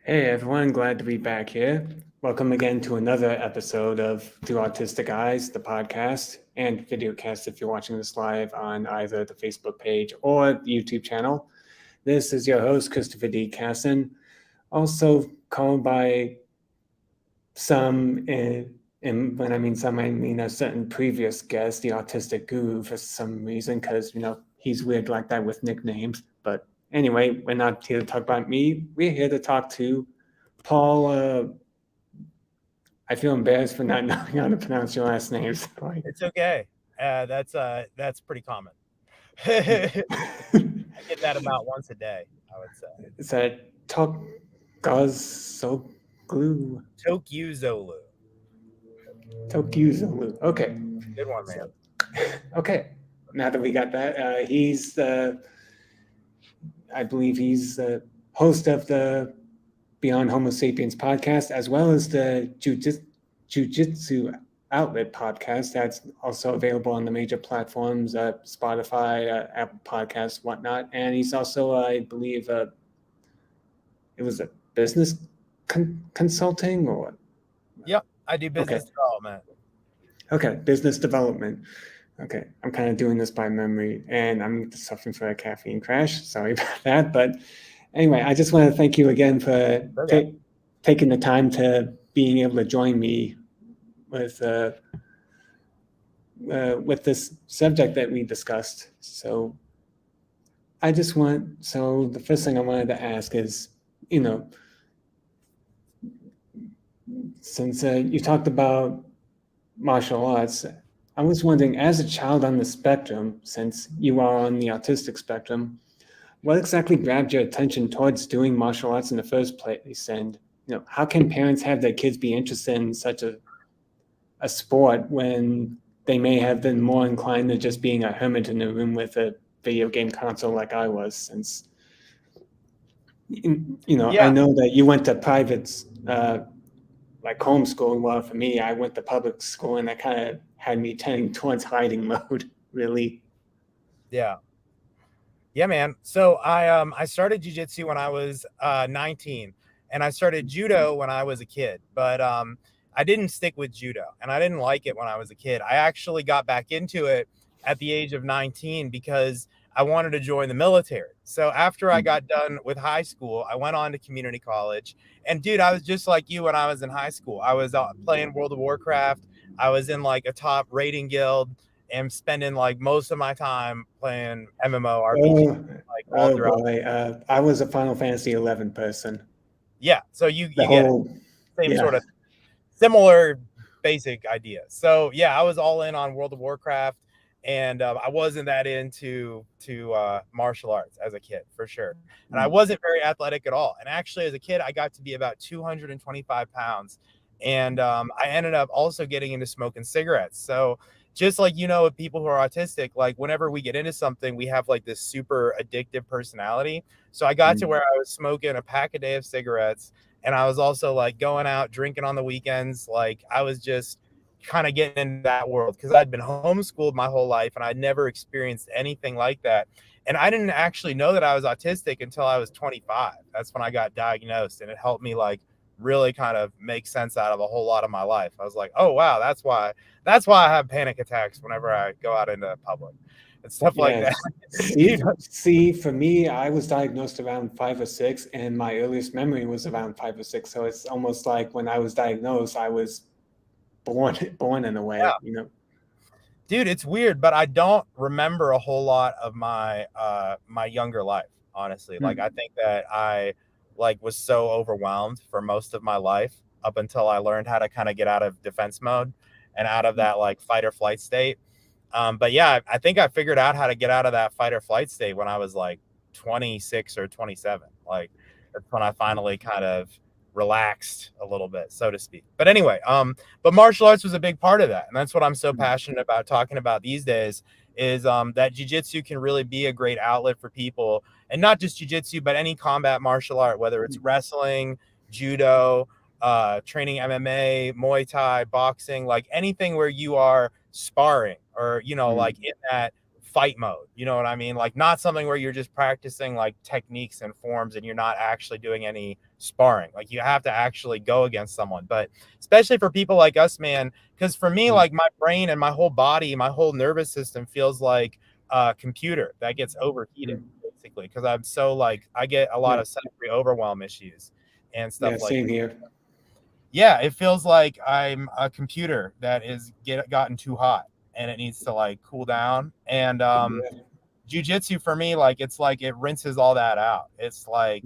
Hey everyone, glad to be back here. Welcome again to another episode of Thru Autistic Eyes, the podcast and videocast if you're watching this live on either the Facebook page or the YouTube channel. This is your host, Christopher D. Casson, also called by some, and when I mean some, I mean a certain previous guest, the Autistic Guru, for some reason, because, he's weird like that with nicknames. But anyway, we're not here to talk about me. We're here to talk to Paul, I feel embarrassed for not knowing how to pronounce your last name. So It's okay. That's pretty common. I get that about once a day, I would say. It's a Tokgozoglu. Tokgozoglu. Tokgozoglu. Okay. Good one, man. Okay. Now that we got that, I believe he's the host of the Beyond Homo Sapiens podcast, as well as the Jiu-Jitsu Outlet podcast. That's also available on the major platforms, Spotify, Apple Podcasts, whatnot. And he's also, I believe, it was a business consulting or? Yep, I do business development. Okay, business development. Okay, I'm kind of doing this by memory, and I'm suffering from a caffeine crash. Sorry about that. But anyway, I just want to thank you again for taking the time to being able to join me with this subject that we discussed. So the first thing I wanted to ask is, since you talked about martial arts, I was wondering, as a child on the spectrum, since you are on the autistic spectrum, what exactly grabbed your attention towards doing martial arts in the first place? And, how can parents have their kids be interested in such a sport when they may have been more inclined to just being a hermit in a room with a video game console like I was, since, I know that you went to privates, like homeschool. Well, for me, I went to public school, and that kind of had me turning towards hiding mode, really. Yeah, man. So I started jiu-jitsu when I was 19, and I started judo when I was a kid. But I didn't stick with judo, and I didn't like it when I was a kid. I actually got back into it at the age of 19 because I wanted to join the military. So after I got done with high school, I went on to community college. And dude, I was just like you when I was in high school. I was playing World of Warcraft. I was in like a top rating guild and spending like most of my time playing MMORPG. Boy, I was a Final Fantasy 11 person. Yeah, so you get it. Same sort of similar basic idea. So yeah, I was all in on World of Warcraft. And I wasn't that into martial arts as a kid, for sure. And I wasn't very athletic at all. And actually, as a kid, I got to be about 225 pounds. And I ended up also getting into smoking cigarettes. So just like, with people who are autistic, like whenever we get into something, we have like this super addictive personality. So I got to where I was smoking a pack a day of cigarettes. And I was also like going out drinking on the weekends. Like I was just kind of getting into that world because I'd been homeschooled my whole life and I'd never experienced anything like that. And I didn't actually know that I was autistic until I was 25. That's when I got diagnosed, and it helped me like really kind of make sense out of a whole lot of my life. I was like, oh wow, that's why I have panic attacks whenever I go out into public and stuff like that. See, for me, I was diagnosed around 5 or 6, and my earliest memory was around 5 or 6. So it's almost like when I was diagnosed, I was born in a way. Dude, it's weird, but I don't remember a whole lot of my my younger life, honestly. Like I think that I was so overwhelmed for most of my life up until I learned how to kind of get out of defense mode and out of that like fight or flight state. But yeah, I think I figured out how to get out of that fight or flight state when I was like 26 or 27. Like that's when I finally kind of relaxed a little bit, so to speak. But anyway, but martial arts was a big part of that. And that's what I'm so passionate about talking about these days is that jiu-jitsu can really be a great outlet for people. And not just jiu-jitsu, but any combat martial art, whether it's wrestling, judo, training MMA, Muay Thai, boxing, like anything where you are sparring or, like in that fight mode. You know what I mean? Like not something where you're just practicing like techniques and forms and you're not actually doing any sparring. Like you have to actually go against someone. But especially for people like us, man, because for me, like my brain and my whole body, my whole nervous system feels like a computer that gets overheated basically. Because I'm so like, I get a lot of sensory overwhelm issues and stuff like same that. here. Yeah, it feels like I'm a computer that is gotten too hot and it needs to like cool down. And jiu-jitsu for me, like it's like it rinses all that out. It's like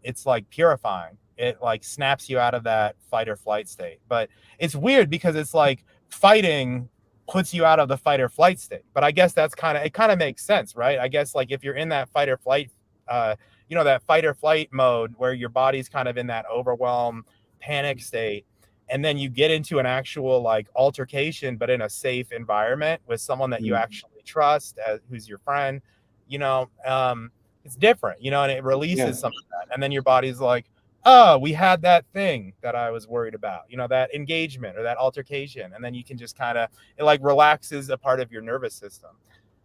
it's like purifying. It like snaps you out of that fight or flight state. But it's weird because it's like fighting puts you out of the fight or flight state. But I guess that's kind of makes sense, right? I guess like if you're in that fight or flight, that fight or flight mode where your body's kind of in that overwhelm panic state, and then you get into an actual like altercation but in a safe environment with someone that you actually trust, who's your friend, it's different, and it releases some of that, and then your body's like, oh, we had that thing that I was worried about, that engagement or that altercation, and then you can just kind of, it like relaxes a part of your nervous system.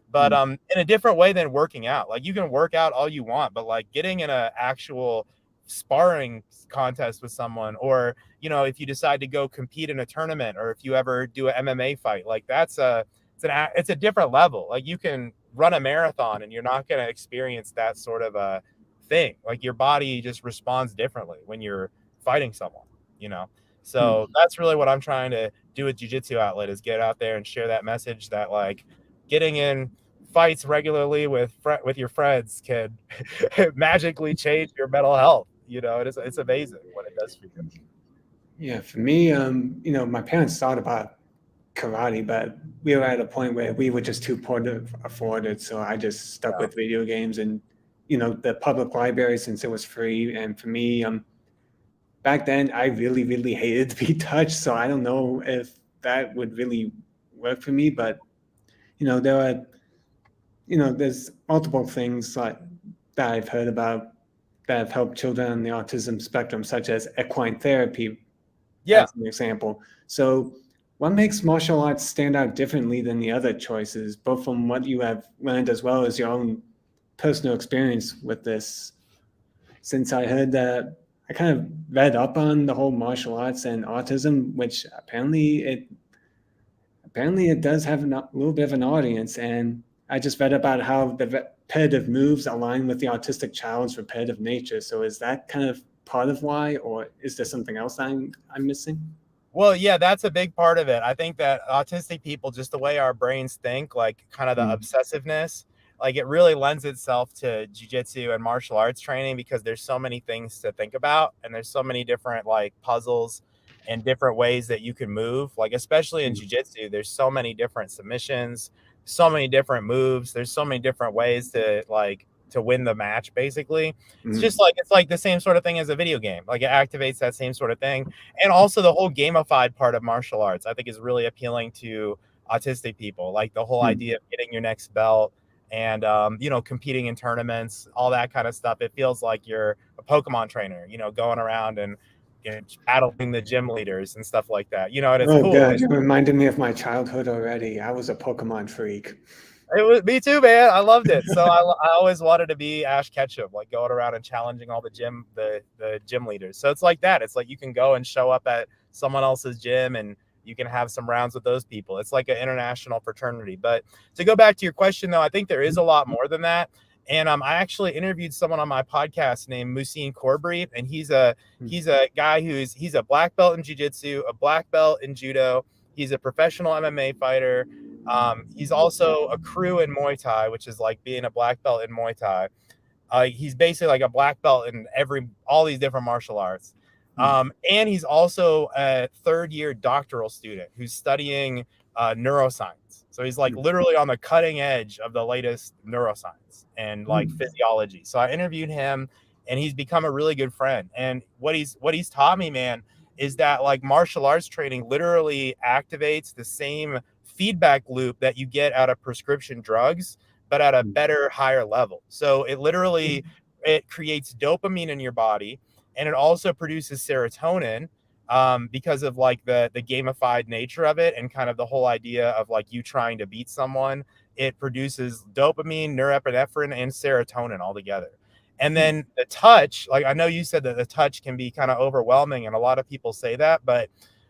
But in a different way than working out. Like you can work out all you want, but like getting in an actual sparring contest with someone, or if you decide to go compete in a tournament, or if you ever do an MMA fight, like it's a different level. Like you can run a marathon and you're not going to experience that sort of a thing. Like your body just responds differently when you're fighting someone, so that's really what I'm trying to do with Jiu-Jitsu Outlet, is get out there and share that message that like getting in fights regularly with your friends can magically change your mental health. It's amazing what it does for you. Yeah, for me, my parents thought about karate, but we were at a point where we were just too poor to afford it. So I just stuck with video games and, the public library, since it was free. And for me, back then I really, really hated to be touched. So I don't know if that would really work for me, but, there's multiple things like that I've heard about that have helped children on the autism spectrum, such as equine therapy, as an example. So what makes martial arts stand out differently than the other choices, both from what you have learned as well as your own personal experience with this? Since I heard that, I kind of read up on the whole martial arts and autism, which apparently it does have a little bit of an audience. And I just read about how the repetitive moves align with the autistic child's repetitive nature. So is that kind of part of why, or is there something else I'm missing? Well, yeah, that's a big part of it. I think that autistic people, just the way our brains think, like kind of the obsessiveness, like it really lends itself to jiu-jitsu and martial arts training, because there's so many things to think about, and there's so many different like puzzles and different ways that you can move. Like especially in jiu-jitsu, there's so many different submissions, so many different moves. There's so many different ways to win the match. Basically, it's just like, it's like the same sort of thing as a video game. Like it activates that same sort of thing. And also the whole gamified part of martial arts, I think, is really appealing to autistic people. Like the whole idea of getting your next belt and competing in tournaments, all that kind of stuff. It feels like you're a Pokemon trainer, going around and battling the gym leaders and stuff like that. And it's cool. God, you reminded me of my childhood already. I was a Pokemon freak. It was me too, man. I loved it. So I always wanted to be Ash Ketchum, like going around and challenging all the gym leaders. So it's like that. It's like you can go and show up at someone else's gym and you can have some rounds with those people. It's like an international fraternity. But to go back to your question, though, I think there is a lot more than that. And I actually interviewed someone on my podcast named Musin Corbry, and he's a guy he's a black belt in jiu-jitsu, a black belt in judo. He's a professional MMA fighter. He's also a crew in Muay Thai, which is like being a black belt in Muay Thai. He's basically like a black belt in all these different martial arts. And he's also a third-year doctoral student who's studying neuroscience. So he's like literally on the cutting edge of the latest neuroscience and like physiology. So I interviewed him, and he's become a really good friend. And what he's taught me, man, is that like martial arts training literally activates the same feedback loop that you get out of prescription drugs, but at a better, higher level. So it creates dopamine in your body, and it also produces serotonin, because of like the gamified nature of it, and kind of the whole idea of like you trying to beat someone. It produces dopamine, norepinephrine, and serotonin all together. And then the touch, like I know you said that the touch can be kind of overwhelming, and a lot of people say that, but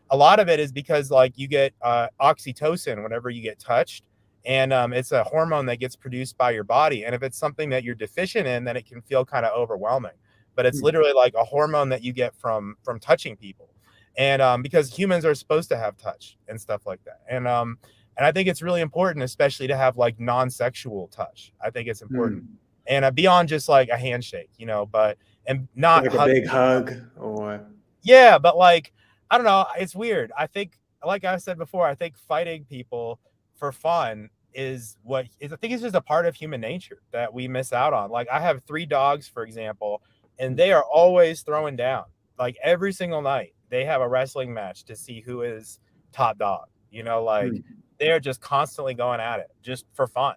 a lot of it is because like you get oxytocin whenever you get touched, and it's a hormone that gets produced by your body. And if it's something that you're deficient in, then it can feel kind of overwhelming. But it's literally like a hormone that you get from touching people, and because humans are supposed to have touch and stuff like that. And I think it's really important, especially to have like non-sexual touch. I think it's important, and beyond just like a handshake, but and not like a big hug or yeah, but like I don't know, it's weird. I think, like I said before, I think fighting people for fun is what is. I think it's just a part of human nature that we miss out on. Like I have 3 dogs, for example, and they are always throwing down. Like every single night, they have a wrestling match to see who is top dog. Like they're just constantly going at it just for fun.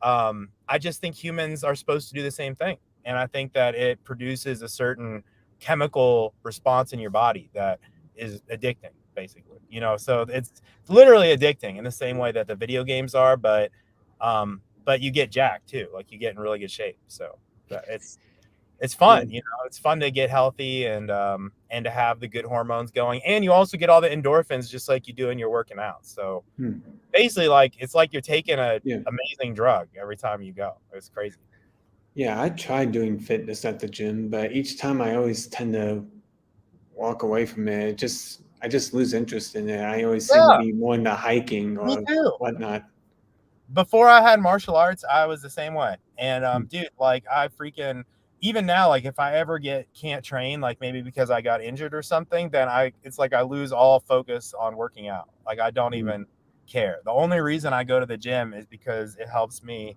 I just think humans are supposed to do the same thing, and I think that it produces a certain chemical response in your body that is addicting, basically. So it's literally addicting in the same way that the video games are, but you get jacked too, like you get in really good shape. So it's fun. It's fun to get healthy and to have the good hormones going, and you also get all the endorphins just like you do when you're working out. So basically, like it's like you're taking a amazing drug every time you go. It's crazy. Yeah, I tried doing fitness at the gym, but each time I always tend to walk away from it. I just lose interest in it. I always seem to be more into hiking or whatnot. Before I had martial arts, I was the same way. And dude, like I freaking even now, like if I ever can't train, like maybe because I got injured or something, then it's like I lose all focus on working out. Like I don't even care. The only reason I go to the gym is because it helps me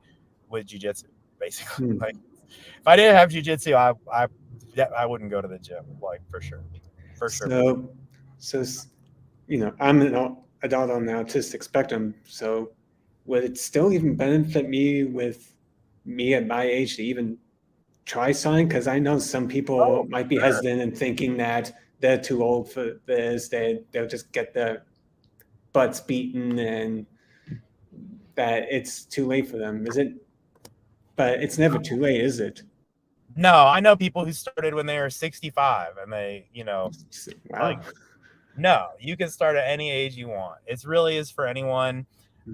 with jiu-jitsu, basically. Like if I didn't have jiu-jitsu, I wouldn't go to the gym, like for sure. So I'm an adult on the autistic spectrum. So would it still even benefit me at my age to even try something? Because I know some people might be hesitant and thinking that they're too old for this. They'll just get their butts beaten and that it's too late for them. Is it? But it's never too late, is it? No, I know people who started when they were 65 and they, wow. Like, no, you can start at any age you want. It really is for anyone.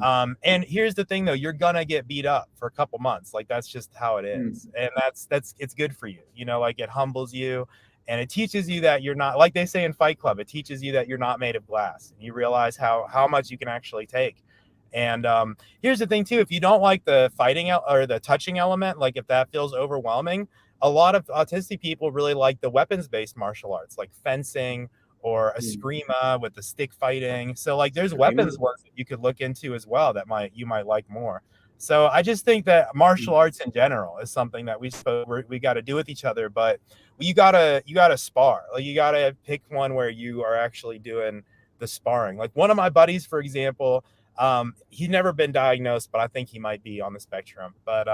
And here's the thing though, you're gonna get beat up for a couple months. Like that's just how it is. And it's good for you. Like it humbles you and it teaches you that you're not, like they say in Fight Club, it teaches you that you're not made of glass. And you realize how much you can actually take. And here's the thing too, if you don't like the fighting or the touching element, like if that feels overwhelming, a lot of autistic people really like the weapons-based martial arts, like fencing or eskrima with the stick fighting. So like there's weapons ones that you could look into as well that you might like more. So I just think that martial arts in general is something that we got to do with each other, but you gotta spar. Like you gotta pick one where you are actually doing the sparring. Like one of my buddies, for example, he's never been diagnosed, but I think he might be on the spectrum. But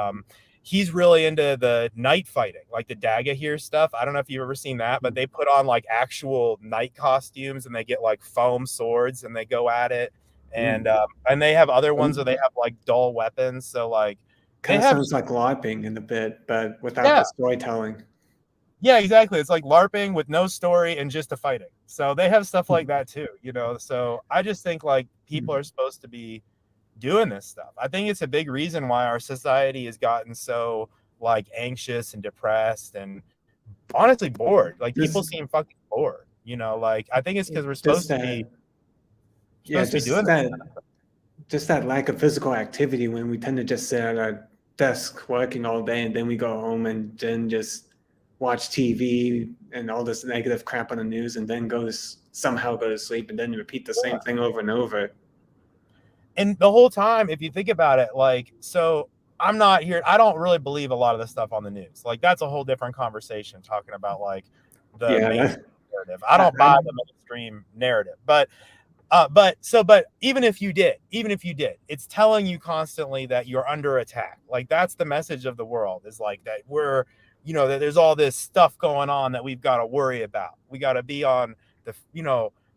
he's really into the night fighting, like the Daga here stuff. I don't know if you've ever seen that, but they put on like actual night costumes and they get like foam swords and they go at it. And they have other ones where they have like dull weapons. So like kind of sounds like LARPing in a bit, but without the storytelling. Yeah, exactly. It's like LARPing with no story and just a fighting. So they have stuff like that too, So I just think like people are supposed to be doing this stuff. I think it's a big reason why our society has gotten so like anxious and depressed and honestly bored. Like people seem fucking bored, like I think it's because we're supposed to be doing that. Just that lack of physical activity when we tend to just sit at our desk working all day and then we go home and then just watch TV and all this negative crap on the news and then somehow go to sleep and then repeat the same thing over and over. And the whole time, if you think about it, like, so I'm not here. I don't really believe a lot of the stuff on the news. Like that's a whole different conversation talking about like the mainstream narrative. I don't buy the mainstream narrative, but even if you did, it's telling you constantly that you're under attack. Like that's the message of the world is like that that there's all this stuff going on that we've got to worry about. We got to be on the, we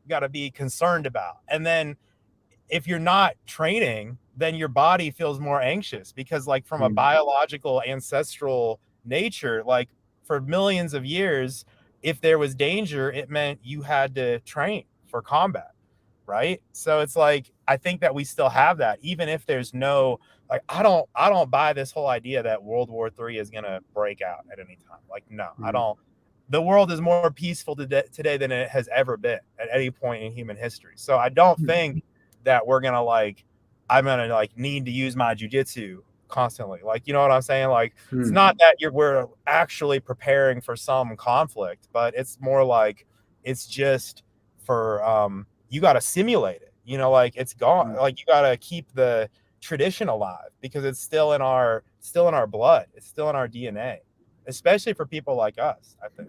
got to be concerned about. And then if you're not training, then your body feels more anxious because, like, from a biological ancestral nature, like, for millions of years, if there was danger, it meant you had to train for combat, right? So it's like, I think that we still have that, even if there's no, like, I don't buy this whole idea that World War III is gonna break out at any time. Like, no, I don't. The world is more peaceful today than it has ever been at any point in human history. So I don't think that we're gonna, like, I'm gonna, like, need to use my jiu-jitsu constantly. Like, you know what I'm saying? Like, it's not that we're actually preparing for some conflict, but it's more like it's just for you got to simulate it. Like, it's gone. Like, you got to keep the tradition alive because it's still in our blood. It's still in our DNA, especially for people like us, I think,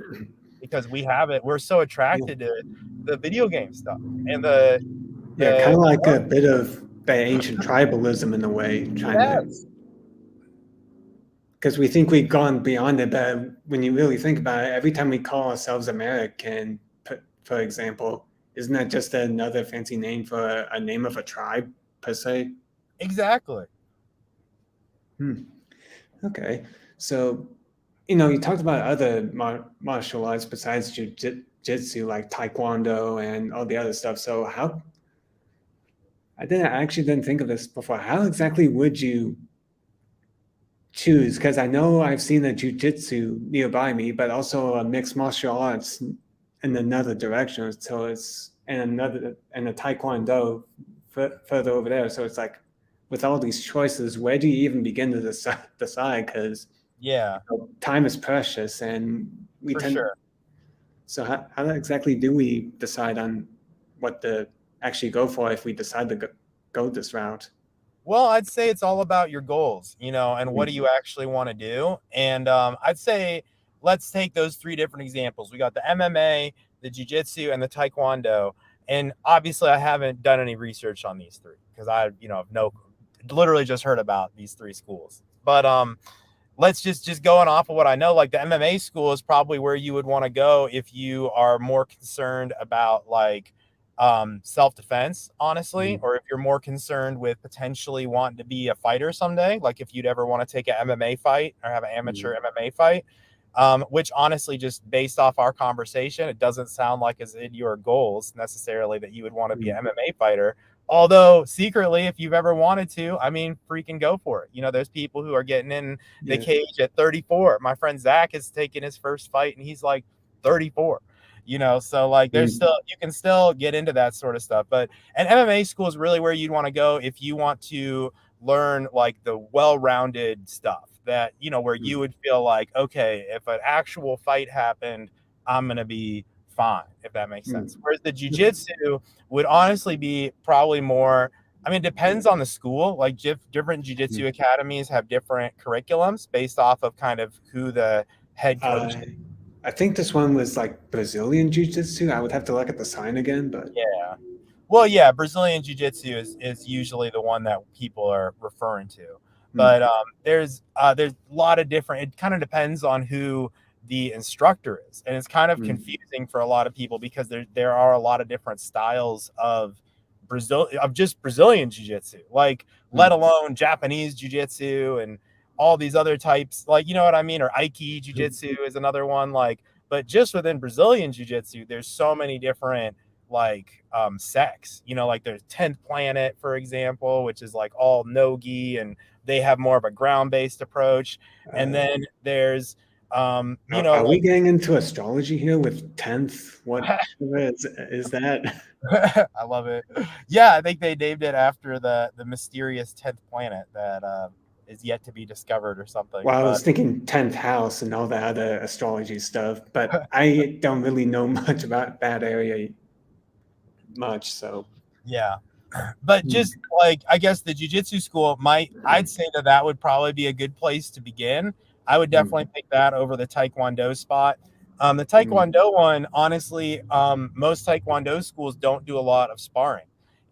because we have it. We're so attracted to the video game stuff and the kind of like a bit of the ancient tribalism in a way, because we think we've gone beyond it, but when you really think about it, every time we call ourselves American, for example, isn't that just another fancy name for a name of a tribe per se? Exactly. Okay, so you talked about other martial arts besides jiu-jitsu, like taekwondo and all the other stuff. So I actually didn't think of this before. How exactly would you choose? Because I know I've seen a jiu-jitsu nearby me, but also a mixed martial arts in another direction. So it's and a taekwondo further over there. So it's like, with all these choices, where do you even begin to decide? Because time is precious, and we tend. Sure. So how exactly do we decide on what to actually go for if we decide to go this route? Well, I'd say it's all about your goals, and what do you actually want to do? And I'd say, let's take those three different examples. We got the MMA, the jiu-jitsu, and the taekwondo. And obviously I haven't done any research on these three because I, literally just heard about these three schools. But let's just going off of what I know, like, the MMA school is probably where you would want to go if you are more concerned about, like, self-defense, honestly, or if you're more concerned with potentially wanting to be a fighter someday, like if you'd ever want to take an MMA fight or have an amateur MMA fight, which honestly, just based off our conversation, it doesn't sound like is in your goals necessarily that you would want to be an MMA fighter. Although secretly, if you've ever wanted to, I mean, freaking go for it. There's people who are getting in the cage at 34. My friend Zach has taken his first fight and he's like 34. So, like, there's still, you can still get into that sort of stuff. But an MMA school is really where you'd want to go if you want to learn, like, the well-rounded stuff that, where you would feel like, okay, if an actual fight happened, I'm going to be fine, if that makes sense. Whereas the jiu-jitsu would honestly be probably more, I mean, it depends on the school. Like, different jiu-jitsu academies have different curriculums based off of kind of who the head coach is. I think this one was like Brazilian Jiu-Jitsu. I would have to look at the sign again, but yeah. Well, yeah, Brazilian Jiu-Jitsu is usually the one that people are referring to. But there's a lot of different, it kind of depends on who the instructor is. And it's kind of confusing for a lot of people because there are a lot of different styles of just Brazilian Jiu-Jitsu, like, let alone Japanese Jiu-Jitsu and all these other types, like, you know what I mean? Or Aiki Jiu-Jitsu is another one, like, but just within Brazilian Jiu-Jitsu, there's so many different, like, sects, like there's 10th Planet, for example, which is like all no-gi, and they have more of a ground-based approach. And then there's, are we getting into astrology here with 10th? What is that? I love it. Yeah, I think they named it after the mysterious 10th planet that is yet to be discovered or something. Well, I was thinking 10th house and all the other astrology stuff, but I don't really know much about that area much. So yeah, but just like, I guess the jiu-jitsu school I'd say that would probably be a good place to begin. I would definitely pick that over the taekwondo spot. The taekwondo one, honestly, most taekwondo schools don't do a lot of sparring.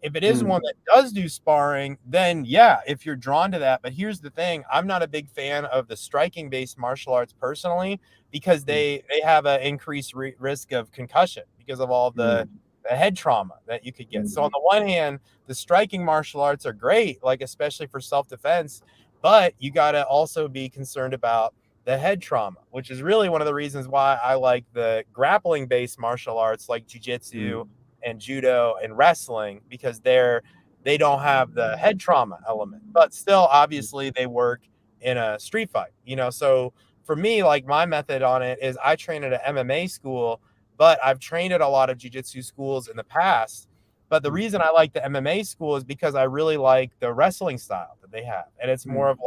If it is one that does do sparring, then yeah, if you're drawn to that. But here's the thing, I'm not a big fan of the striking based martial arts personally, because they have an increased risk of concussion because of all the head trauma that you could get. So on the one hand, the striking martial arts are great, like especially for self-defense, but you got to also be concerned about the head trauma, which is really one of the reasons why I like the grappling based martial arts like jiu-jitsu and judo and wrestling, because they don't have the head trauma element, but still obviously they work in a street fight, so for me, like my method on it is I train at an MMA school, but I've trained at a lot of jiu-jitsu schools in the past. But the reason I like the MMA school is because I really like the wrestling style that they have, and it's more of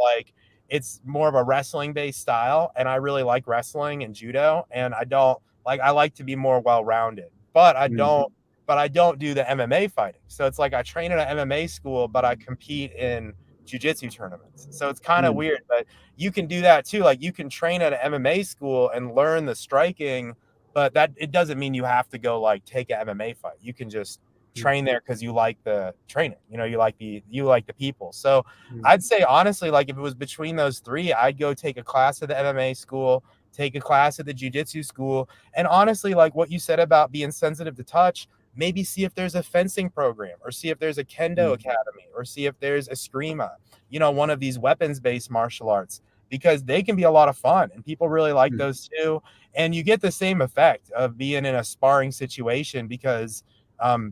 a wrestling based style, and I really like wrestling and judo, and I like to be more well-rounded, but I don't do the MMA fighting. So it's like I train at an MMA school, but I compete in jiu-jitsu tournaments. So it's kind of weird, but you can do that too. Like you can train at an MMA school and learn the striking, but that it doesn't mean you have to go like take an MMA fight. You can just train there because you like the training, you like the people. So I'd say honestly, like if it was between those three, I'd go take a class at the MMA school, take a class at the jiu-jitsu school, and honestly, like what you said about being sensitive to touch, maybe see if there's a fencing program, or see if there's a kendo academy, or see if there's eskrima, one of these weapons-based martial arts, because they can be a lot of fun and people really like those too. And you get the same effect of being in a sparring situation because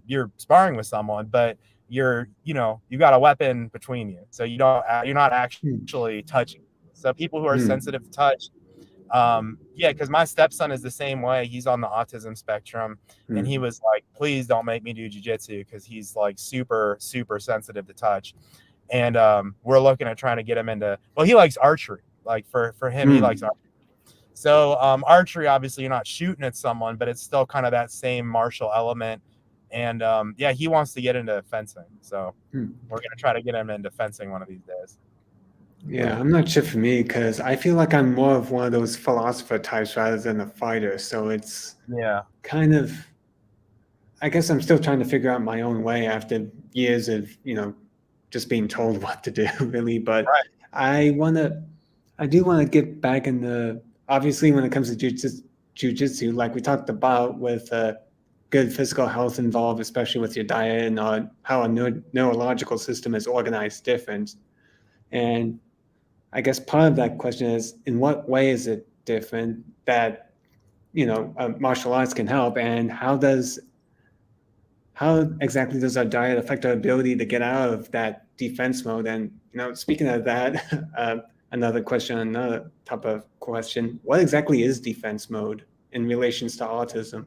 you're sparring with someone, but you got a weapon between you, so you're not actually touching. So people who are sensitive to touch, because my stepson is the same way. He's on the autism spectrum, and he was like, please don't make me do jiu-jitsu, because he's like super super sensitive to touch. And we're looking at trying to get him into, well, he likes archery. Like for him, he likes archery. So archery, obviously you're not shooting at someone, but it's still kind of that same martial element. And he wants to get into fencing, so we're gonna try to get him into fencing one of these days. Yeah, I'm not sure for me, because I feel like I'm more of one of those philosopher types rather than a fighter. So it's kind of, I guess I'm still trying to figure out my own way after years of, just being told what to do, really. But I do want to get back in obviously when it comes to jiu-jitsu, like we talked about, with good physical health involved, especially with your diet and how a neurological system is organized different. And I guess part of that question is, in what way is it different that, martial arts can help, and how exactly does our diet affect our ability to get out of that defense mode? And, speaking of that, another type of question, what exactly is defense mode in relations to autism?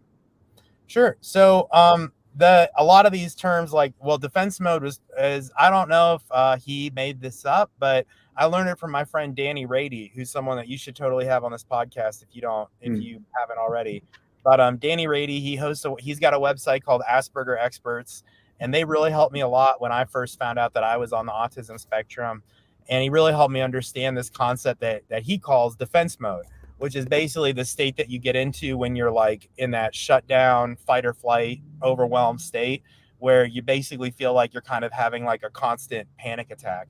Sure. So a lot of these terms, like, well, defense mode is I don't know if he made this up, but I learned it from my friend Danny Rady, who's someone that you should totally have on this podcast if you haven't already. But Danny Rady, he's got a website called Asperger Experts, and they really helped me a lot when I first found out that I was on the autism spectrum. And he really helped me understand this concept that he calls defense mode, which is basically the state that you get into when you're like in that shutdown, fight or flight, overwhelmed state, where you basically feel like you're kind of having like a constant panic attack.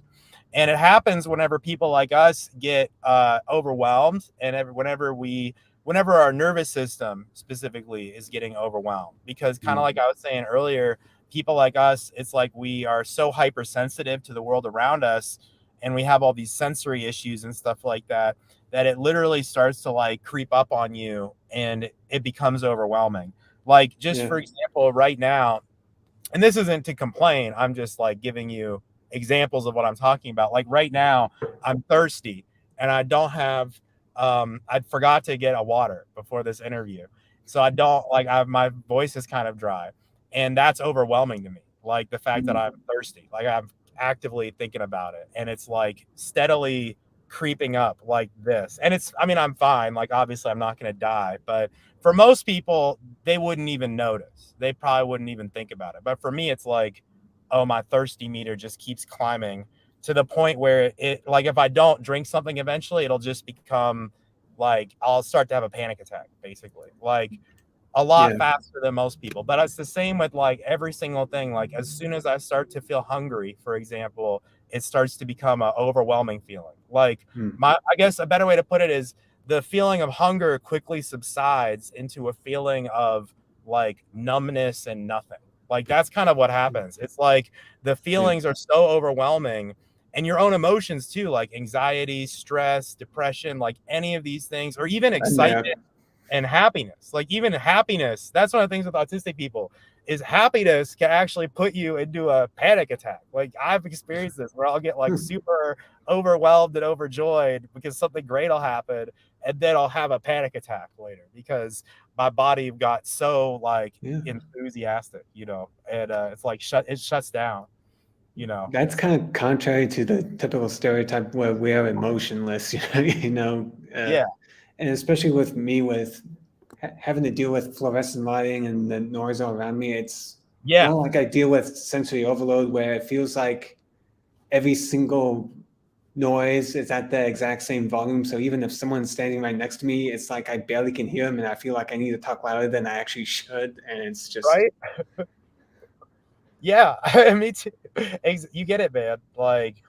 And it happens whenever people like us get overwhelmed, and whenever our nervous system specifically is getting overwhelmed, because kind of like I was saying earlier, people like us, it's like we are so hypersensitive to the world around us, and we have all these sensory issues and stuff like that it literally starts to like creep up on you, and it becomes overwhelming. Like just for example, right now, and this isn't to complain, I'm just like giving you examples of what I'm talking about. Like right now, I'm thirsty, and I don't have I forgot to get a water before this interview. So my voice is kind of dry, and that's overwhelming to me. Like the fact that I'm thirsty, like I'm actively thinking about it, and it's like steadily creeping up like this. And I'm fine. Like obviously I'm not going to die, but for most people, they wouldn't even notice. They probably wouldn't even think about it. But for me, it's like, oh, my thirsty meter just keeps climbing to the point where it, like, if I don't drink something eventually, it'll just become like, I'll start to have a panic attack, basically. Like, a lot faster than most people. But it's the same with like every single thing. Like as soon as I start to feel hungry, for example, it starts to become an overwhelming feeling. Like I guess a better way to put it is the feeling of hunger quickly subsides into a feeling of like numbness and nothing. Like that's kind of what happens. It's like the feelings are so overwhelming, and your own emotions too, like anxiety, stress, depression, like any of these things, or even excitement and happiness. Like even happiness, that's one of the things with autistic people is happiness can actually put you into a panic attack. Like I've experienced this where I'll get like super overwhelmed and overjoyed because something great will happen, and then I'll have a panic attack later because my body got so like enthusiastic, you know, and it's like it shuts down, you know. That's kind of contrary to the typical stereotype where we are emotionless, you know. And especially with me, with having to deal with fluorescent lighting and the noise all around me, it's more like I deal with sensory overload where it feels like every single noise is at the exact same volume. So even if someone's standing right next to me, it's like I barely can hear them, and I feel like I need to talk louder than I actually should. And it's just me too. You get it, man. Like,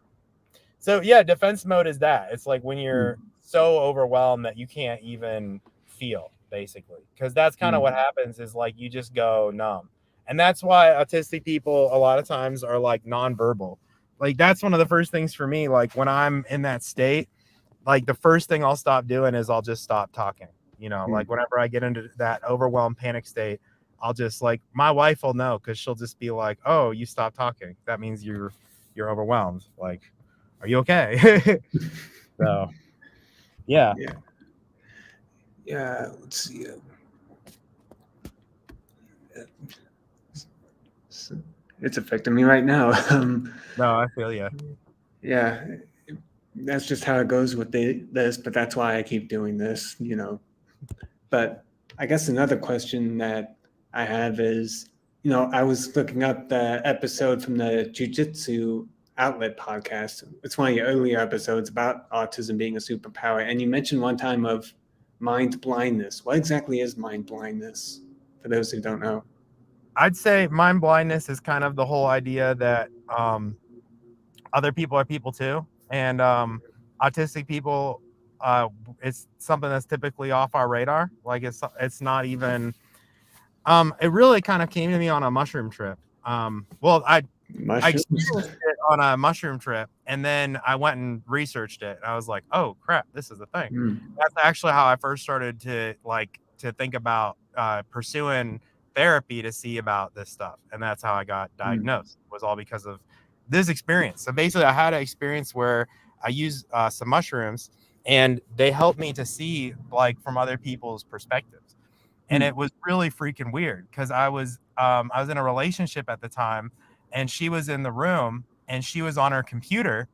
so yeah, defense mode is that. It's like when you're so overwhelmed that you can't even feel, basically, because that's kind of what happens is like you just go numb. And that's why autistic people a lot of times are like nonverbal. Like that's one of the first things for me. Like when I'm in that state, like the first thing I'll stop doing is I'll just stop talking. You know, like whenever I get into that overwhelmed panic state, I'll just like my wife will know because she'll just be like, "Oh, you stopped talking. That means you're overwhelmed. Like, are you okay?" So, yeah. Let's see. It's affecting me right now. No, I feel you. Yeah, that's just how it goes with this, but that's why I keep doing this, you know. But I guess another question that I have is, you know, I was looking up the episode from the Jiu-Jitsu Outlet podcast. It's one of your earlier episodes about autism being a superpower. And you mentioned one time of mind blindness. What exactly is mind blindness, for those who don't know? I'd say mind blindness is kind of the whole idea that other people are people too. And autistic people, it's something that's typically off our radar. Like it's not even, it really kind of came to me on a mushroom trip. Well, I experienced it on a mushroom trip, and then I went and researched it. I was like, oh crap, this is a thing. That's actually how I first started to think about pursuing therapy to see about this stuff. And that's how I got diagnosed, was all because of this experience. So basically I had an experience where I used some mushrooms, and they helped me to see like from other people's perspectives. And it was really freaking weird because I was in a relationship at the time, and she was in the room and she was on her computer,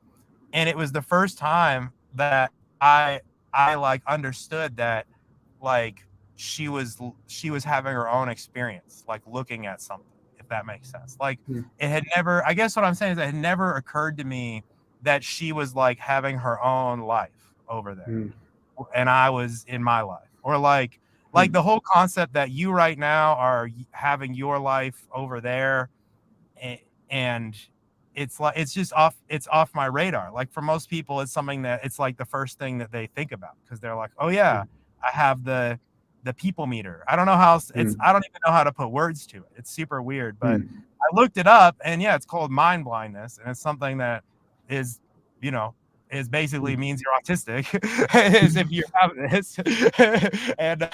and it was the first time that I like understood that like she was having her own experience, like looking at something, if that makes sense. Like it had never, I guess what I'm saying is it had never occurred to me that she was like having her own life over there and I was in my life, or like the whole concept that you right now are having your life over there, and it's like it's off my radar. Like for most people, it's something that it's like the first thing that they think about because they're like, oh yeah, I have the people meter. I don't know how I don't even know how to put words to it. It's super weird, but I looked it up, and yeah, it's called mind blindness, and it's something that is, you know, is basically means you're autistic as if you're having this. And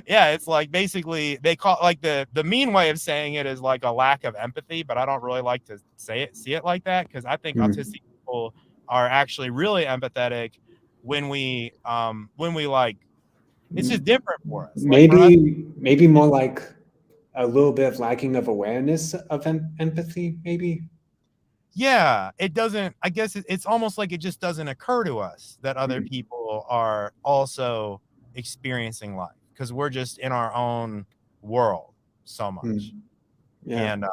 yeah, it's like basically they call like the mean way of saying it is like a lack of empathy, but I don't really like to see it like that, because I think autistic people are actually really empathetic when we like, it's just different for us. Maybe more like a little bit of lacking of awareness of empathy, maybe. Yeah, it doesn't, I guess it's almost like it just doesn't occur to us that other people are also experiencing life, because we're just in our own world so much. And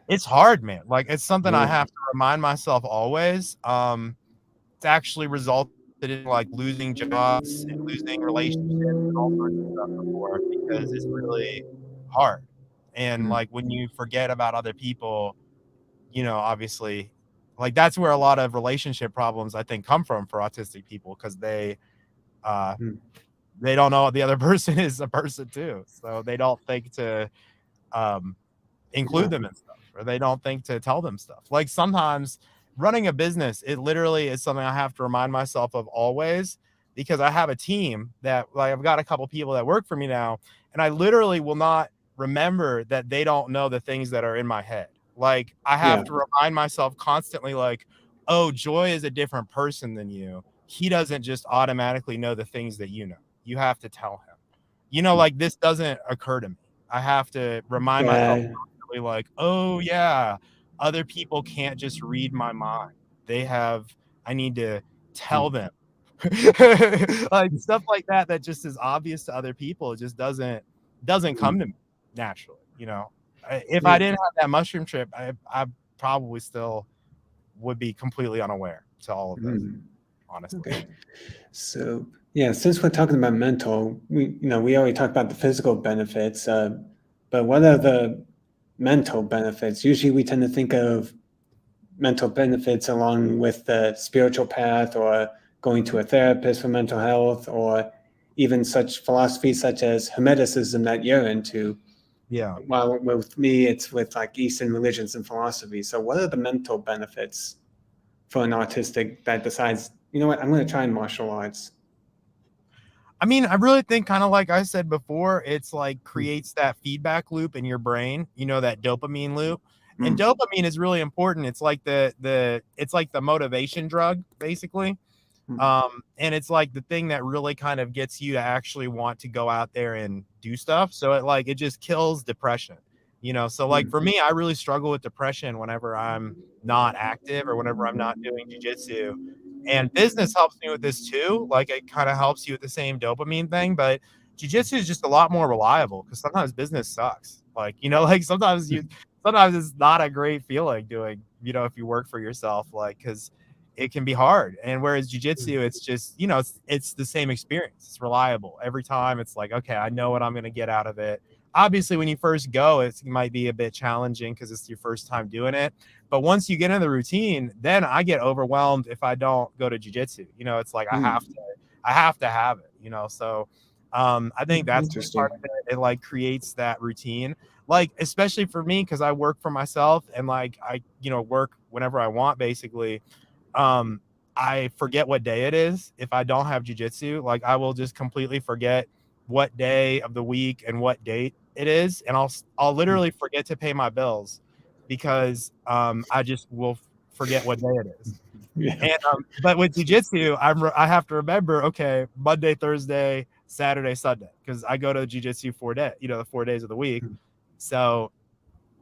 it's hard, man. Like it's something I have to remind myself always. It's actually resulted resulted in like losing jobs and losing relationships and all sorts of stuff before, because it's really hard. And like when you forget about other people, you know, obviously, like that's where a lot of relationship problems I think come from for autistic people, because they don't know the other person is a person too, so they don't think to include them in stuff, or they don't think to tell them stuff. Like sometimes running a business, it literally is something I have to remind myself of always, because I have a team that, like, I've got a couple people that work for me now, and I literally will not remember that they don't know the things that are in my head. Like I have to remind myself constantly, like, oh, Joy is a different person than you. He doesn't just automatically know the things that you know. You have to tell him, you know, like this doesn't occur to me. I have to remind myself constantly, like, oh yeah, other people can't just read my mind. I need to tell them. Like stuff like that just is obvious to other people. It just doesn't come to me naturally, you know. If I didn't have that mushroom trip, I probably still would be completely unaware to all of this, honestly. Okay. So yeah, since we're talking about mental, we already talked about the physical benefits, but what are the mental benefits? Usually we tend to think of mental benefits along with the spiritual path, or going to a therapist for mental health, or even such philosophies such as Hermeticism that you're into. Yeah. While with me, it's with like Eastern religions and philosophy. So what are the mental benefits for an autistic that decides, you know what, I'm going to try martial arts? I mean, I really think, kind of like I said before, it's like creates that feedback loop in your brain, you know, that dopamine loop. And dopamine is really important. It's like it's like the motivation drug, basically. And it's like the thing that really kind of gets you to actually want to go out there and do stuff. So it just kills depression, you know? So like for me, I really struggle with depression whenever I'm not active or whenever I'm not doing jiu-jitsu. And business helps me with this too. Like it kind of helps you with the same dopamine thing, but jiu-jitsu is just a lot more reliable, because sometimes business sucks. Like, you know, like sometimes it's not a great feeling doing, you know, if you work for yourself, like, because it can be hard. And whereas jiu-jitsu, it's just, you know, it's the same experience. It's reliable every time. It's like, okay, I know what I'm going to get out of it. Obviously, when you first go, it might be a bit challenging because it's your first time doing it. But once you get in the routine, then I get overwhelmed if I don't go to jiu-jitsu. You know, it's like I have to have it, you know. So I think that's part of it. It like creates that routine. Like, especially for me, because I work for myself, and like I, you know, work whenever I want, basically. I forget what day it is if I don't have jiu-jitsu. Like I will just completely forget what day of the week and what date it is, and I'll literally forget to pay my bills because I just will forget what day it is. And but with jiu-jitsu, I have to remember, okay, Monday, Thursday, Saturday, Sunday, because I go to jiu-jitsu 4 days, you know, the 4 days of the week. So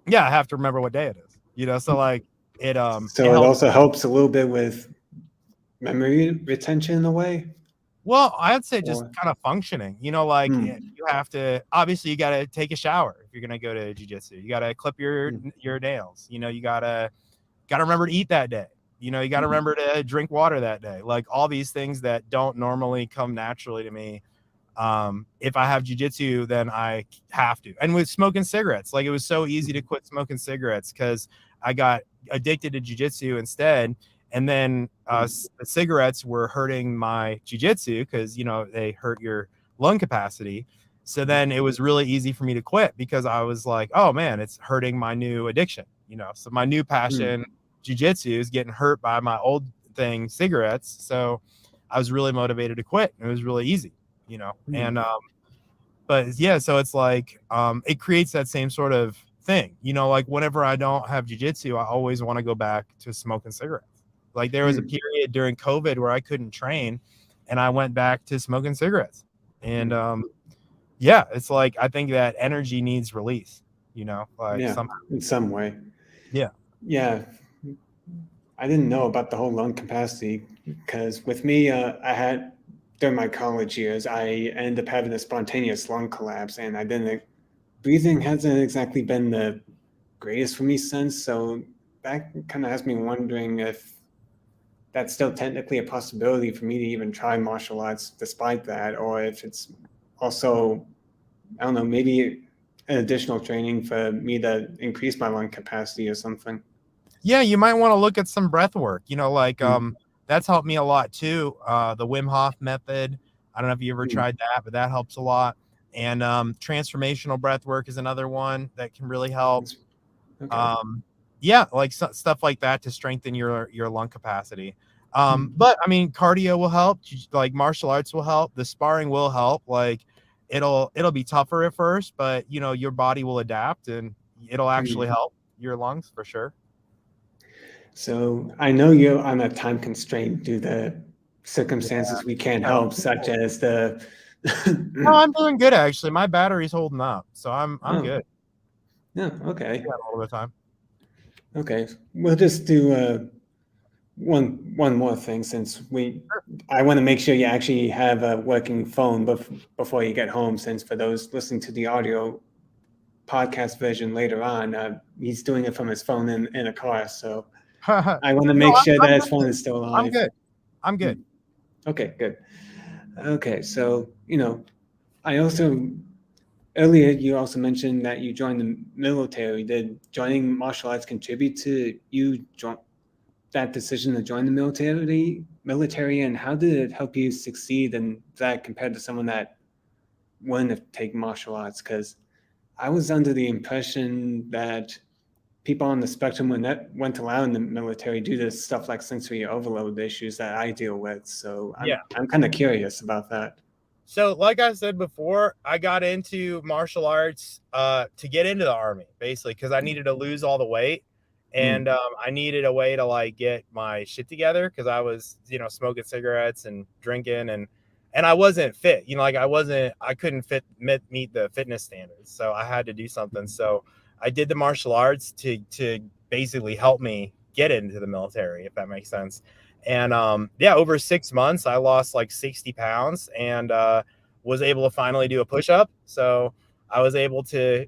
yeah, I have to remember what day it is, you know. So like it also helps a little bit with memory retention in a way. Well, I'd say just kind of functioning, you know, like you have to, obviously you got to take a shower if you're going to go to jiu-jitsu. You got to clip your nails, you know, you got to remember to eat that day. You know, you got to remember to drink water that day. Like all these things that don't normally come naturally to me. If I have jiu-jitsu, then I have to. And with smoking cigarettes, like it was so easy to quit smoking cigarettes because I got addicted to jiu-jitsu instead. And then the cigarettes were hurting my jiu-jitsu because, you know, they hurt your lung capacity. So then it was really easy for me to quit because I was like, oh man, it's hurting my new addiction, you know. So my new passion, jiu-jitsu, is getting hurt by my old thing, cigarettes. So I was really motivated to quit. It was really easy, you know. And but yeah, so it's like it creates that same sort of thing, you know, like whenever I don't have jiu-jitsu, I always want to go back to smoking cigarettes. Like there was a period during COVID where I couldn't train, and I went back to smoking cigarettes. And yeah, it's like I think that energy needs release, you know, like in some way. Yeah. I didn't know about the whole lung capacity because with me, I had during my college years, I ended up having a spontaneous lung collapse, and breathing hasn't exactly been the greatest for me since. So that kind of has me wondering if that's still technically a possibility for me to even try martial arts despite that, or if it's also, I don't know, maybe an additional training for me to increase my lung capacity or something. Yeah, you might want to look at some breath work, like that's helped me a lot too. The Wim Hof method. I don't know if you ever tried that, but that helps a lot. And transformational breath work is another one that can really help. Okay. Yeah, like stuff like that to strengthen your lung capacity. But I mean, cardio will help, like martial arts will help, the sparring will help. Like it'll be tougher at first, but your body will adapt and it'll actually help your lungs for sure. So I know you're on a time constraint due to circumstances we can't help, such as the. No, I'm doing good actually. My battery's holding up, so I'm good. Yeah. Okay. Yeah, a little bit of time. Okay, we'll just do one more thing since I want to make sure you actually have a working phone before you get home. Since for those listening to the audio podcast version later on, he's doing it from his phone in a car, so. I want to make sure that his phone is still alive. I'm good. Okay, good. Okay, so, I also, earlier you also mentioned that you joined the military. Did joining martial arts contribute to you that decision to join the military, and how did it help you succeed in that compared to someone that wouldn't have taken martial arts? Because I was under the impression that people on the spectrum weren't allowed in the military due to stuff like sensory overload issues that I deal with. So I'm kind of curious about that. So like I said before, I got into martial arts to get into the Army, basically, because I needed to lose all the weight. And I needed a way to like get my shit together because I was, smoking cigarettes and drinking and I wasn't fit, like I couldn't meet the fitness standards. So I had to do something. So I did the martial arts to basically help me get into the military, if that makes sense. And over 6 months, I lost like 60 pounds and was able to finally do a push-up. So I was able to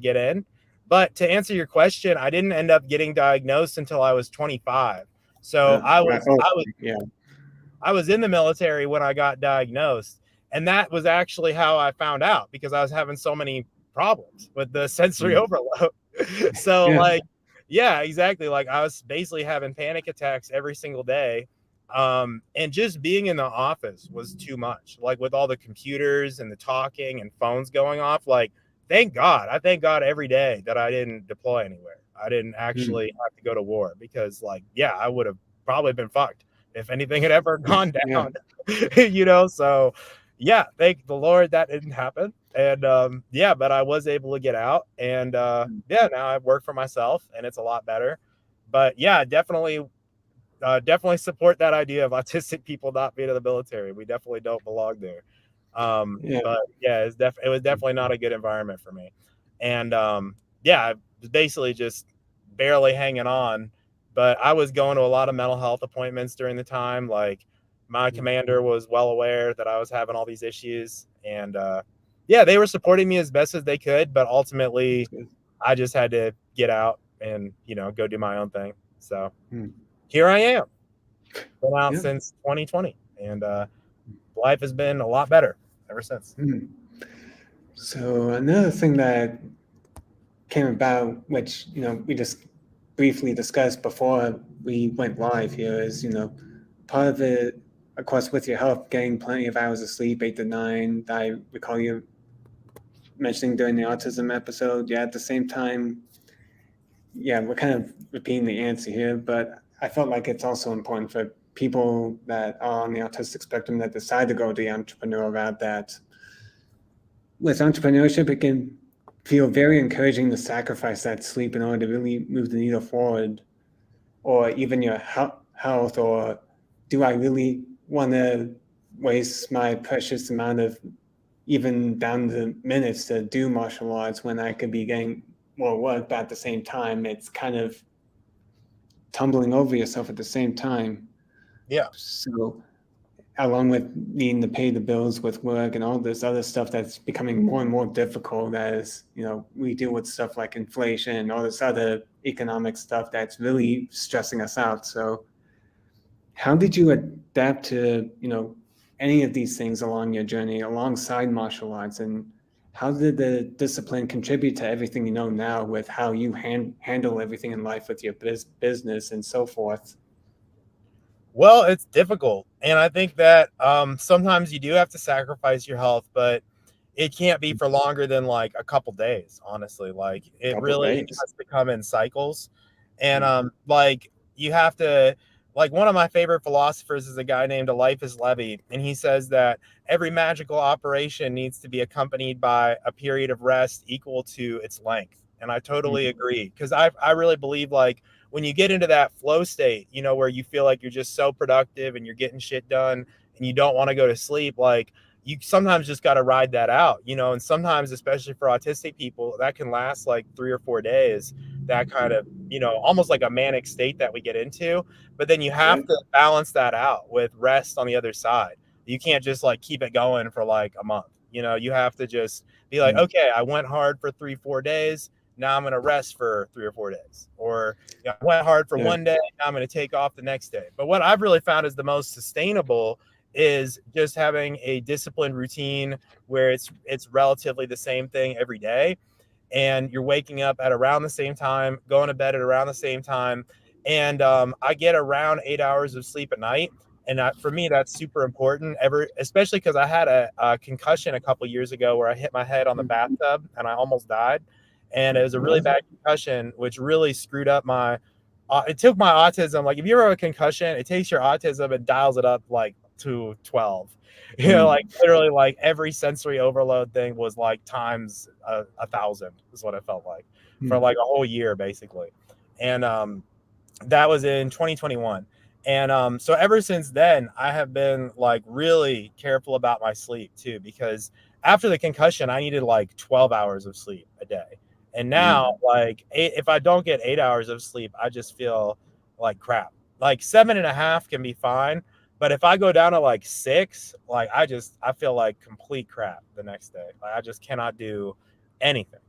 get in. But to answer your question, I didn't end up getting diagnosed until I was 25. So I was in the military when I got diagnosed. And that was actually how I found out, because I was having so many problems with the sensory overload. So yeah, exactly. Like I was basically having panic attacks every single day. And just being in the office was too much, like with all the computers and the talking and phones going off. Like, I thank God every day that I didn't deploy anywhere. I didn't actually have to go to war because I would have probably been fucked if anything had ever gone down, so thank the Lord that didn't happen. And but I was able to get out and now I work for myself and it's a lot better. But definitely support that idea of autistic people not being in the military. We definitely don't belong there. But it was definitely not a good environment for me. And I was basically just barely hanging on, but I was going to a lot of mental health appointments during the time. Like my commander was well aware that I was having all these issues, and they were supporting me as best as they could, but ultimately I just had to get out and go do my own thing. So here I am. Been out since 2020, and life has been a lot better ever since. So another thing that came about, which we just briefly discussed before we went live here, is part of it, of course, with your health, getting plenty of hours of sleep, 8 to 9. I recall you mentioning during the autism episode. At the same time, we're kind of repeating the answer here, but I felt like it's also important for people that are on the autistic spectrum that decide to go the entrepreneur route, that with entrepreneurship, it can feel very encouraging to sacrifice that sleep in order to really move the needle forward, or even your health, or do I really want to waste my precious amount of even down to minutes to do martial arts when I could be getting more work, but at the same time, it's kind of tumbling over yourself at the same time. Yeah. So along with needing to pay the bills with work and all this other stuff that's becoming more and more difficult as, we deal with stuff like inflation and all this other economic stuff that's really stressing us out. So How did you adapt to, any of these things along your journey alongside martial arts, and how did the discipline contribute to everything you know now with how you handle everything in life with your business and so forth? Well, it's difficult. And I think that sometimes you do have to sacrifice your health, but it can't be for longer than like a couple days, honestly. Like it Couple really days. has to come in cycles. And Mm. like you have to, like, one of my favorite philosophers is a guy named Eliphas Levi, and he says that every magical operation needs to be accompanied by a period of rest equal to its length. And I totally Mm. agree, because I really believe, like, when you get into that flow state, where you feel like you're just so productive and you're getting shit done and you don't want to go to sleep, like, you sometimes just got to ride that out, and sometimes, especially for autistic people, that can last like 3 or 4 days, that kind of, almost like a manic state that we get into. But then you Yeah. have to balance that out with rest on the other side. You can't just like keep it going for like a month. You have to just be like, Mm. okay, I went hard for 3 4 days, now I'm going to rest for 3 or 4 days. Or I went hard for Yeah. one day, now I'm going to take off the next day. But what I've really found is the most sustainable is just having a disciplined routine where it's relatively the same thing every day, and you're waking up at around the same time, going to bed at around the same time. And I get around 8 hours of sleep at night. And for me, that's super important, especially because I had a concussion a couple years ago where I hit my head on the Mm. bathtub and I almost died. And it was a really Well, bad concussion, which really screwed up it took my autism. Like, if you ever have a concussion, it takes your autism and dials it up like to 12. Like, literally, like, every sensory overload thing was like times 1,000 is what it felt like for mm. like a whole year, basically. And that was in 2021. And so ever since then, I have been like really careful about my sleep too, because after the concussion, I needed like 12 hours of sleep a day. And now, Mm. like, if I don't get 8 hours of sleep, I just feel like crap. Like 7.5 can be fine, but if I go down to like 6, like, I feel like complete crap the next day. Like, I just cannot do anything.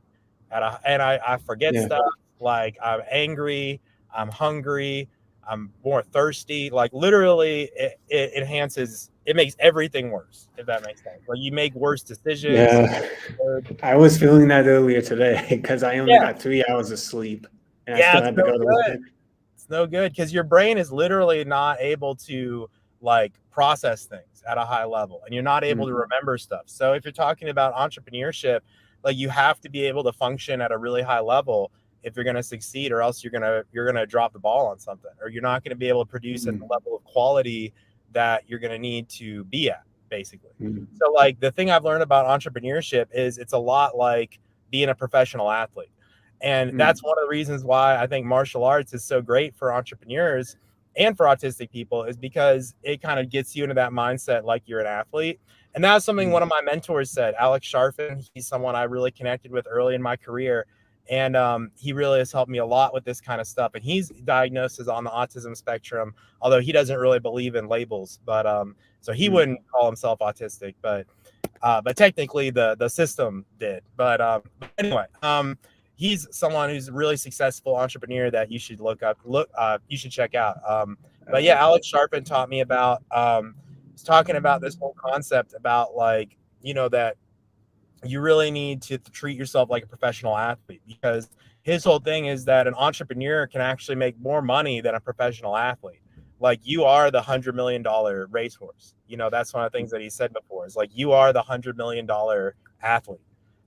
And I forget Yeah. stuff. Like, I'm angry, I'm hungry, I'm more thirsty. Like, literally, it enhances, it makes everything worse, if that makes sense. Like, you make worse decisions. Yeah. I was feeling that earlier today because I only Yeah, got 3 hours of sleep and I yeah, still it's had to no go to good. work. It's no good because your brain is literally not able to like process things at a high level, and you're not able to Mm. remember stuff. So if you're talking about entrepreneurship, like, you have to be able to function at a really high level if you're going to succeed, or else you're going to drop the ball on something, or you're not going to be able to produce at the Mm. level of quality that you're going to need to be at, basically. Mm. So, like, the thing I've learned about entrepreneurship is it's a lot like being a professional athlete. And Mm. that's one of the reasons why I think martial arts is so great for entrepreneurs and for autistic people, is because it kind of gets you into that mindset like you're an athlete. And that's something Mm. one of my mentors said, Alex Sharfin. He's someone I really connected with early in my career. And he really has helped me a lot with this kind of stuff. And he's diagnosed as on the autism spectrum, although he doesn't really believe in labels. But so he Mm. wouldn't call himself autistic, but technically the system did. But anyway, he's someone who's a really successful entrepreneur that you should you should check out. But yeah, Okay. Alex Sharpin taught me about he's talking about this whole concept about, like, that you really need to treat yourself like a professional athlete, because his whole thing is that an entrepreneur can actually make more money than a professional athlete. Like, you are the $100 million racehorse. That's one of the things that he said before, is like, you are the $100 million athlete.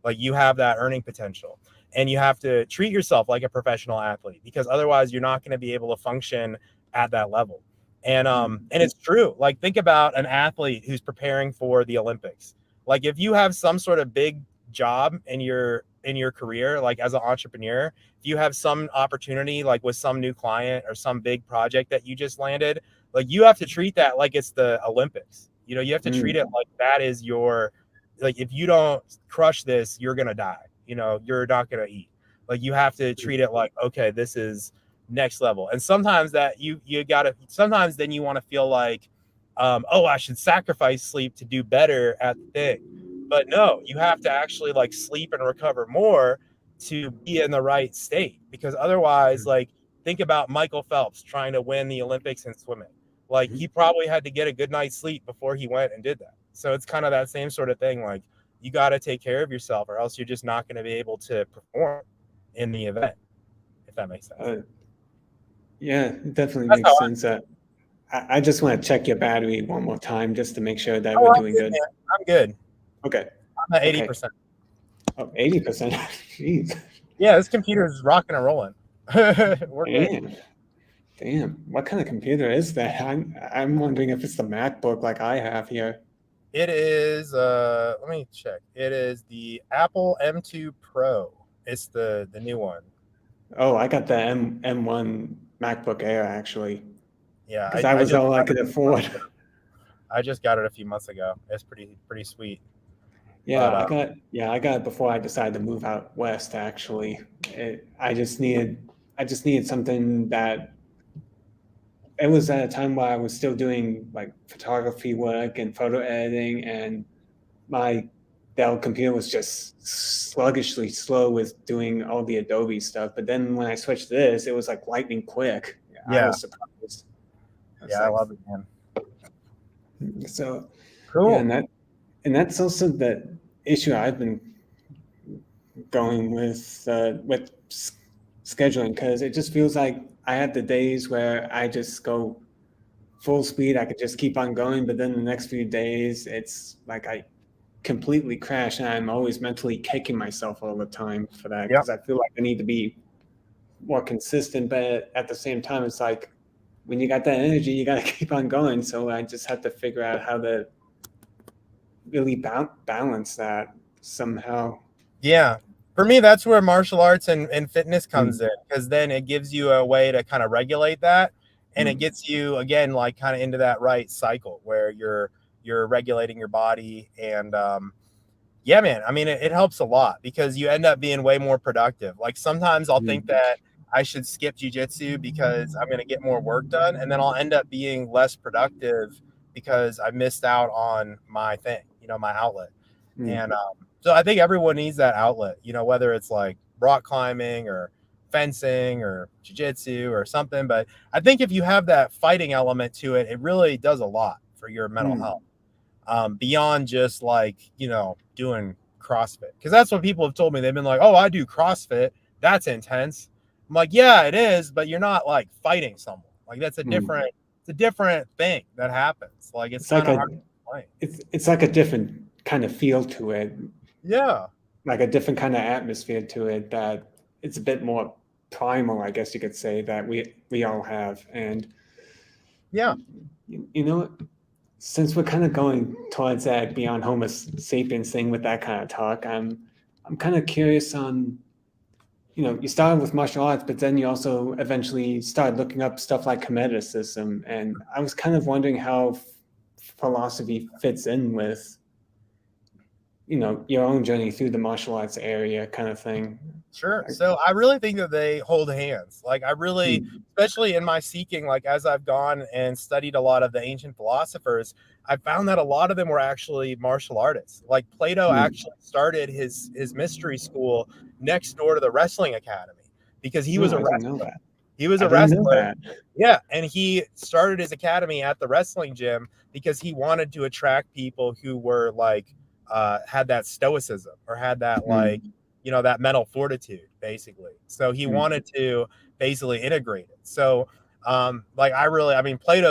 Like, you have that earning potential, and you have to treat yourself like a professional athlete, because otherwise you're not going to be able to function at that level. And it's true. Like, think about an athlete who's preparing for the Olympics. Like, if you have some sort of big job in your career, like as an entrepreneur, if you have some opportunity, like with some new client or some big project that you just landed, like, you have to treat that like it's the Olympics. You have to treat Mm. it like that is your, like, if you don't crush this, you're gonna die. You're not gonna eat. Like, you have to treat it like, okay, this is next level. And sometimes that you gotta, sometimes then you want to feel like, oh, I should sacrifice sleep to do better at the thing. But no, you have to actually like sleep and recover more to be in the right state, because otherwise, like, think about Michael Phelps trying to win the Olympics in swimming. Like he probably had to get a good night's sleep before he went and did that. So it's kind of that same sort of thing. Like you got to take care of yourself or else you're just not going to be able to perform in the event, if that makes sense. Yeah, it definitely makes sense. I just want to check your battery one more time just to make sure that we're doing good. Man. I'm good. Okay. I'm at 80%. Oh, 80%. Jeez. Yeah, this computer is rocking and rolling. We're good. Damn. What kind of computer is that? I'm wondering if it's the MacBook like I have here. It is let me check. It is the Apple M2 Pro. It's the new one. Oh, I got the M1 MacBook Air actually. Yeah, because I was all I could afford. I just got it a few months ago. It's pretty sweet. Yeah, but, I got it before I decided to move out west. Actually, I just needed something that. It was at a time where I was still doing like photography work and photo editing, and my Dell computer was just sluggishly slow with doing all the Adobe stuff. But then when I switched to this, it was like lightning quick. Yeah. I was surprised. I love it, man. So cool. Yeah, and that's also the issue I've been going with scheduling, because it just feels like I have the days where I just go full speed. I could just keep on going, but then the next few days, it's like I completely crash, and I'm always mentally kicking myself all the time for that, because I feel like I need to be more consistent. But at the same time, it's like when you got that energy, you got to keep on going. So I just have to figure out how to really balance that somehow. Yeah. For me, that's where martial arts and fitness comes in, because then it gives you a way to kind of regulate that. And it gets you, again, like kind of into that right cycle where you're regulating your body. And yeah, man, I mean, it helps a lot because you end up being way more productive. Like sometimes I'll think that I should skip jiu-jitsu because I'm going to get more work done. And then I'll end up being less productive because I missed out on my thing, my outlet. And so I think everyone needs that outlet, whether it's like rock climbing or fencing or jiu-jitsu or something. But I think if you have that fighting element to it, it really does a lot for your mental health. Beyond just like, doing CrossFit. Because that's what people have told me. They've been like, oh, I do CrossFit. That's intense. I'm like, yeah, it is, but you're not like fighting someone. Like that's it's a different thing that happens. Like it's kind of hard to explain. It's like a different kind of feel to it. Yeah. Like a different kind of atmosphere to it, that it's a bit more primal, I guess you could say, that we all have. And yeah, since we're kind of going towards that Beyond Homo Sapiens thing with that kind of talk, I'm kind of curious on, you started with martial arts, but then you also eventually started looking up stuff like Hermeticism. And I was kind of wondering how philosophy fits in with, your own journey through the martial arts area kind of thing. Sure. So I really think that they hold hands. Like I really, especially in my seeking, like as I've gone and studied a lot of the ancient philosophers, I found that a lot of them were actually martial artists. Like Plato actually started his mystery school next door to the wrestling academy because he was a wrestler. He was a wrestler. Yeah. And he started his academy at the wrestling gym because he wanted to attract people who were like, had that stoicism or had that like, that mental fortitude basically. So he wanted to basically integrate it. So Plato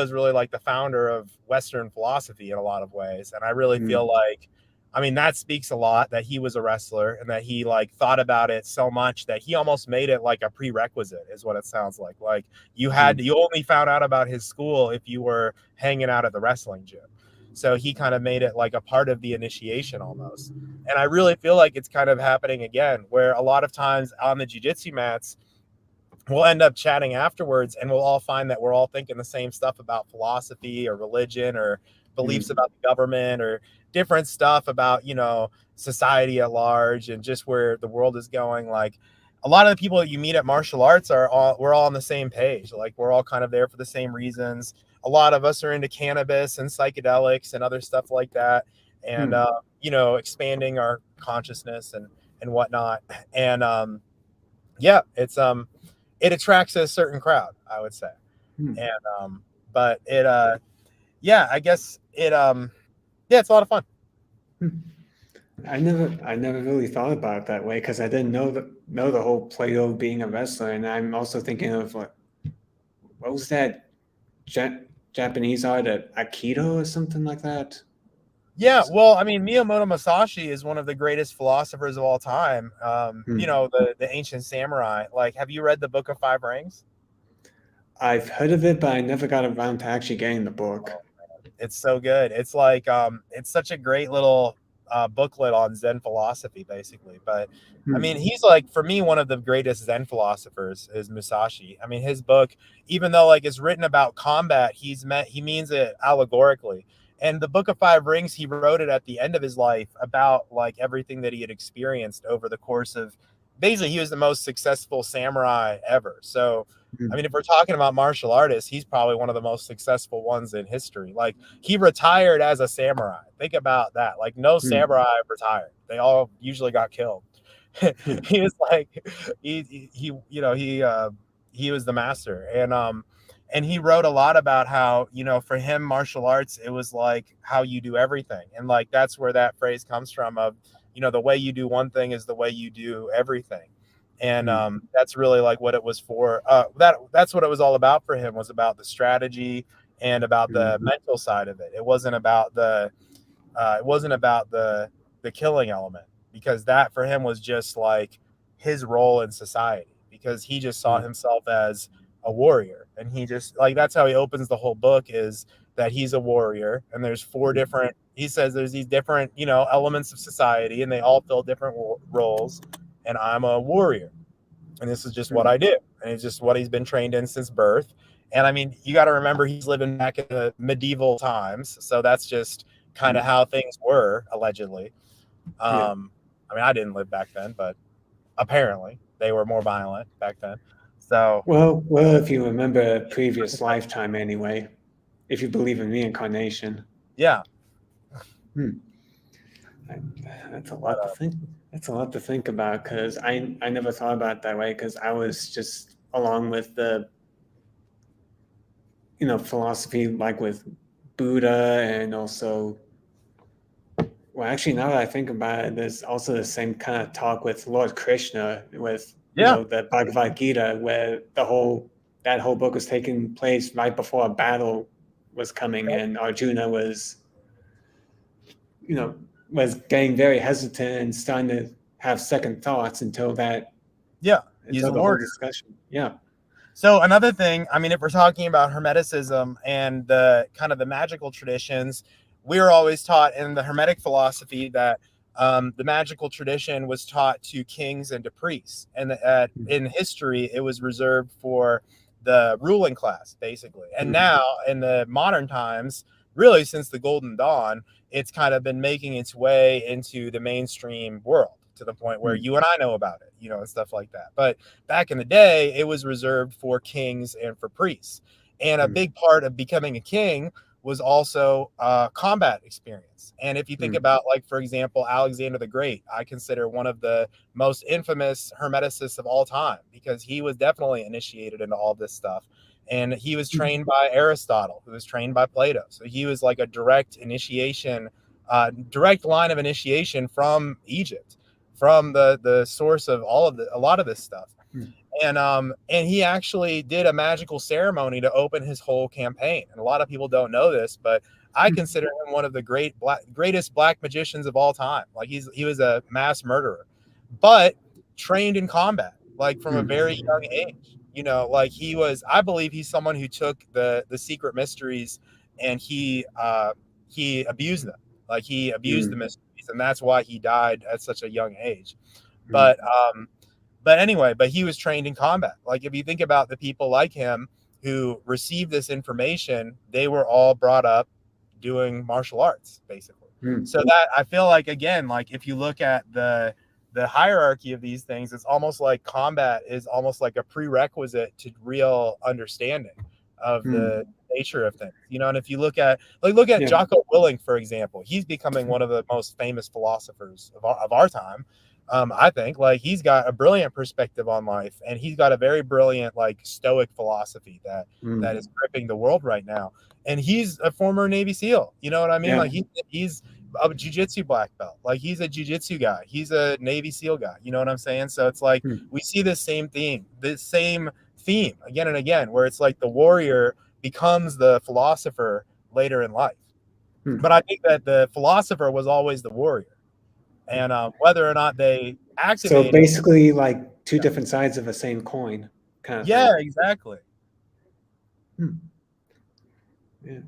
is really like the founder of Western philosophy in a lot of ways. And I really feel like, that speaks a lot that he was a wrestler and that he like thought about it so much that he almost made it like a prerequisite is what it sounds like. Like you only found out about his school if you were hanging out at the wrestling gym. So he kind of made it like a part of the initiation almost. And I really feel like it's kind of happening again, where a lot of times on the jiu-jitsu mats, we'll end up chatting afterwards and we'll all find that we're all thinking the same stuff about philosophy or religion or beliefs about the government or different stuff about, society at large and just where the world is going. Like a lot of the people that you meet at martial arts we're all on the same page. Like we're all kind of there for the same reasons. A lot of us are into cannabis and psychedelics and other stuff like that. And, expanding our consciousness and whatnot. And, it attracts a certain crowd, I would say. And, But yeah, I guess yeah, it's a lot of fun. I never really thought about it that way because I didn't know the whole Plato being a wrestler, and I'm also thinking of what was that Japanese art, Aikido or something like that. Yeah, well, I mean, Miyamoto Musashi is one of the greatest philosophers of all time. You know, the ancient samurai. Like, have you read the Book of Five Rings? I've heard of it, but I never got around to actually getting the book. It's so good. It's like it's such a great little booklet on Zen philosophy, basically. But I mean, he's like, for me, one of the greatest Zen philosophers is Musashi. I mean, his book, even though like it's written about combat, he means it allegorically. And the Book of Five Rings, he wrote it at the end of his life about like everything that he had experienced over the course of, basically, he was the most successful samurai ever. So I mean, if we're talking about martial artists, he's probably one of the most successful ones in history. Like, he retired as a samurai. Think about that. Like, no samurai retired. They all usually got killed. He was like, he you know, he was the master. And he wrote a lot about how, you know, for him, martial arts, it was like how you do everything. And like, that's where that phrase comes from of, you know, the way you do one thing is the way you do everything. And that's really like what it was for. That's what it was all about for him, was about the strategy and about the mental side of it. It wasn't about the killing element, because that for him was just like his role in society, because he just saw himself as a warrior. And he just, like, that's how he opens the whole book, is that he's a warrior, and there's four different, he says there's these different, you know, elements of society, and they all fill different roles, and I'm a warrior, and this is just what I do, and it's just what he's been trained in since birth. And I mean, you got to remember, he's living back in the medieval times, so that's just kind of how things were, allegedly. I mean, I didn't live back then, but apparently they were more violent back then. So well, if you remember a previous lifetime, anyway, if you believe in reincarnation. Yeah. That's a lot to think. That's a lot to think about, because I never thought about it that way, because I was just along with the, you know, philosophy, like with Buddha, and also, well, actually, now that I think about it, there's also the same kind of talk with Lord Krishna, with, you know, the Bhagavad Gita, where that whole book was taking place right before a battle was coming, and Arjuna was, you know, was getting very hesitant and starting to have second thoughts until that. Yeah, he's until a the warrior. whole discussion. Yeah. So another thing, I mean, if we're talking about Hermeticism and the kind of the magical traditions, we were always taught in the Hermetic philosophy that the magical tradition was taught to kings and to priests, and in history it was reserved for the ruling class, basically. And now in the modern times, really since the Golden Dawn, it's kind of been making its way into the mainstream world, to the point where you and I know about it, you know, and stuff like that. But back in the day, it was reserved for kings and for priests. And a big part of becoming a king was also combat experience. And if you think about, like, for example, Alexander the Great, I consider one of the most infamous Hermeticists of all time, because he was definitely initiated into all this stuff. And he was trained by Aristotle, who was trained by Plato. So he was like a direct initiation, direct line of initiation from Egypt, from the source of a lot of this stuff. And he actually did a magical ceremony to open his whole campaign. And a lot of people don't know this, but I consider him one of the greatest black magicians of all time. Like, he was a mass murderer, but trained in combat, like from a very young age. You know, like I believe he's someone who took the secret mysteries, and he abused them. Like, he abused the mysteries, and that's why he died at such a young age. But anyway, he was trained in combat. Like, if you think about the people like him who received this information, they were all brought up doing martial arts, basically. So that, I feel like, again, like, if you look at the hierarchy of these things, it's almost like combat is almost like a prerequisite to real understanding of the nature of things, you know. And if you look at Jocko Willink, for example, he's becoming one of the most famous philosophers of our time. I think like he's got a brilliant perspective on life, and he's got a very brilliant like stoic philosophy that is gripping the world right now. And he's a former Navy SEAL. You know what I mean? Yeah. Like he's a jiu-jitsu black belt. Like he's a jiu-jitsu guy. He's a Navy SEAL guy. You know what I'm saying? So it's like we see this same theme again and again, where it's like the warrior becomes the philosopher later in life. But I think that the philosopher was always the warrior. And whether or not they activate. So basically, like two different sides of the same coin, kind of. Yeah, thing. exactly. Yeah.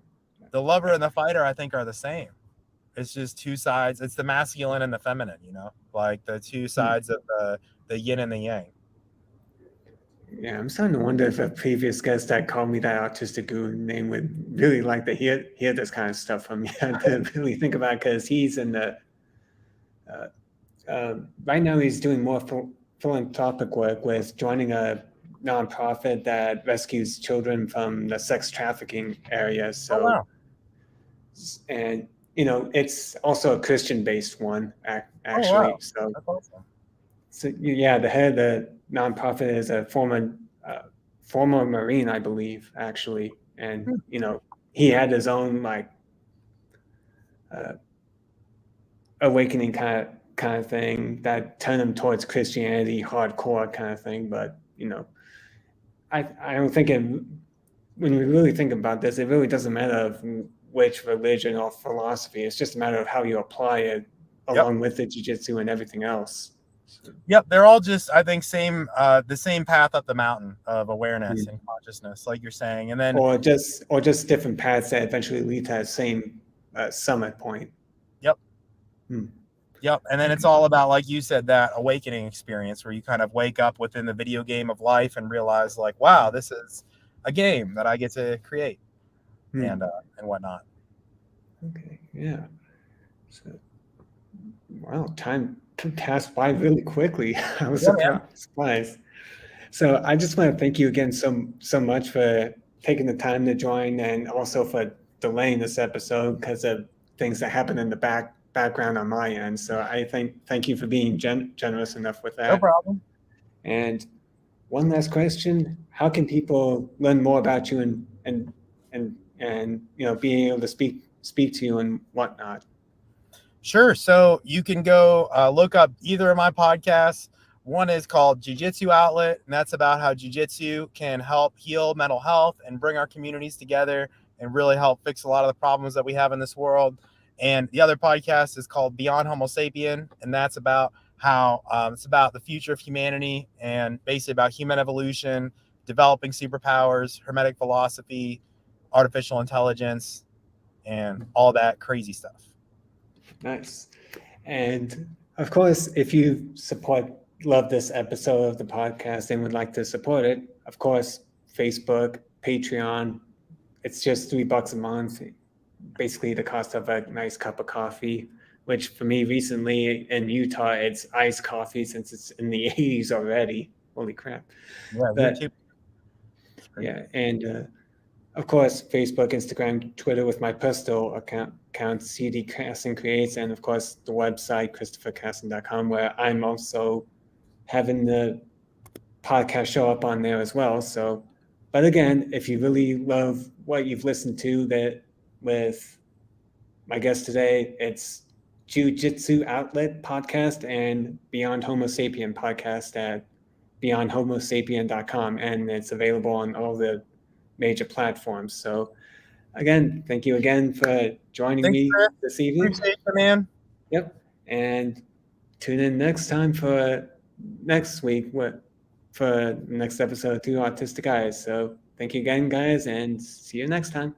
The lover and the fighter, I think, are the same. It's just two sides. It's the masculine and the feminine, you know, like the two sides of the yin and the yang. Yeah, I'm starting to wonder if a previous guest that called me that autistic guru name would really like to hear this kind of stuff from me. I had to really think about it, because he's in the right now he's doing more philanthropic work with joining a nonprofit that rescues children from the sex trafficking area. So, wow. And it's also a Christian-based one, actually. Wow. So, that's awesome. So yeah, the head of the nonprofit is a former Marine, I believe, actually, and he had his own like awakening kind of thing that turned him towards Christianity, hardcore kind of thing. But I don't think when we really think about this, it really doesn't matter which religion or philosophy. It's just a matter of how you apply it along with the jiu-jitsu and everything else. Yep, they're all just, I think, the same path up the mountain of awareness and consciousness, like you're saying, and then or just different paths that eventually lead to that same summit point. Yep, and then it's all about, like you said, that awakening experience where you kind of wake up within the video game of life and realize, like, wow, this is a game that I get to create, and whatnot. Okay, yeah. So, wow, time passed by really quickly. I was surprised. So I just want to thank you again so much for taking the time to join, and also for delaying this episode because of things that happened in the background on my end. So I thank you for being generous enough with that. No problem. And one last question: how can people learn more about you and being able to speak to you and whatnot? Sure. So you can go look up either of my podcasts. One is called Jiu-Jitsu Outlet, and that's about how Jiu-Jitsu can help heal mental health and bring our communities together and really help fix a lot of the problems that we have in this world. And the other podcast is called Beyond Homo Sapien, and that's about how it's about the future of humanity and basically about human evolution, developing superpowers, hermetic philosophy, artificial intelligence, and all that crazy stuff. Nice. And of course, if you love this episode of the podcast and would like to support it, of course, Facebook, Patreon, it's just $3 a month, basically the cost of a nice cup of coffee, which for me recently in Utah, it's iced coffee since it's in the 80s already. Holy crap. Yeah, YouTube. Yeah, and of course, Facebook, Instagram, Twitter with my personal account CD Casson Creates, and of course the website ChristopherCasson.com, where I'm also having the podcast show up on there as well. So, but again, if you really love what you've listened to that with my guest today, it's Jiu-Jitsu Outlet podcast and Beyond Homo Sapien podcast at beyondhomosapien.com, and it's available on all the major platforms. So again, thank you again for joining me this evening. Appreciate it, man. Yep. And tune in next time for next week for the next episode of Thru Autistic Eyes. So thank you again, guys, and see you next time.